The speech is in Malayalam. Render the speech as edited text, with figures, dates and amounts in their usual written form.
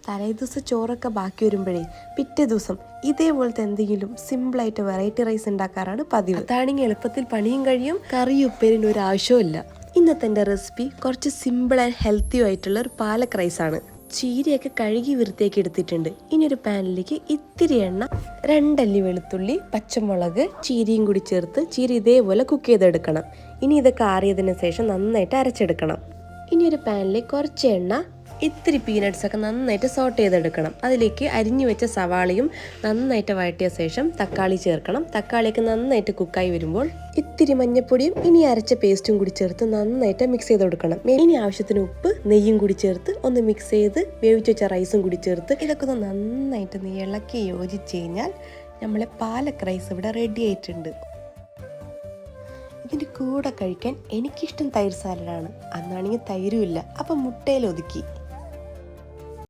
തലേദിവസം ചോറൊക്കെ ബാക്കി വരുമ്പോഴേ പിറ്റേ ദിവസം ഇതേപോലത്തെ എന്തെങ്കിലും സിമ്പിളായിട്ട് വെറൈറ്റി റൈസ് ഉണ്ടാക്കാറാണ് പതിവ്. അതാണെങ്കിൽ എളുപ്പത്തിൽ പണിയും കഴിയും, കറിയും ഉപ്പേരിൻ്റെ ഒരു ആവശ്യമില്ല. ഇന്നത്തെ എൻ്റെ റെസിപ്പി കുറച്ച് സിമ്പിൾ ആൻഡ് ഹെൽത്തിയും ആയിട്ടുള്ള ഒരു പാലക് റൈസാണ്. ചീരയൊക്കെ കഴുകി വൃത്തിയാക്കി എടുത്തിട്ടുണ്ട്. ഇനി ഒരു പാനിലേക്ക് ഇത്തിരി എണ്ണ, 2 അല്ലി വെളുത്തുള്ളി, പച്ചമുളക്, ചീരയും കൂടി ചേർത്ത് ചീര ഇതേപോലെ കുക്ക് ചെയ്തെടുക്കണം. ഇനി ഇതൊക്കെ ആറിയതിന് ശേഷം നന്നായിട്ട് അരച്ചെടുക്കണം. ഇനി ഒരു പാനിലേക്ക് കുറച്ച് എണ്ണ, ഇത്തിരി പീനട്സ് ഒക്കെ നന്നായിട്ട് സോട്ട് ചെയ്തെടുക്കണം. അതിലേക്ക് അരിഞ്ഞു വെച്ച സവാളയും നന്നായിട്ട് വഴറ്റിയ ശേഷം തക്കാളി ചേർക്കണം. തക്കാളിയൊക്കെ നന്നായിട്ട് കുക്കായി വരുമ്പോൾ ഇത്തിരി മഞ്ഞൾപ്പൊടിയും ഇനി അരച്ച പേസ്റ്റും കൂടി ചേർത്ത് നന്നായിട്ട് മിക്സ് ചെയ്ത് കൊടുക്കണം. ഇനി ആവശ്യത്തിന് ഉപ്പ്, നെയ്യും കൂടി ചേർത്ത് ഒന്ന് മിക്സ് ചെയ്ത് വേവിച്ച് വെച്ച റൈസും കൂടി ചേർത്ത് ഇതൊക്കെ ഒന്ന് നന്നായിട്ട് ഇളക്കി യോജിച്ച് കഴിഞ്ഞാൽ നമ്മളെ പാലക് റൈസ് ഇവിടെ റെഡി ആയിട്ടുണ്ട്. ഇതിൻ്റെ കൂടെ കഴിക്കാൻ എനിക്കിഷ്ടം തൈര് സാലഡാണ്. അന്നാണെങ്കിൽ തൈരും ഇല്ല, അപ്പം മുട്ടയിൽ ഒതുക്കി.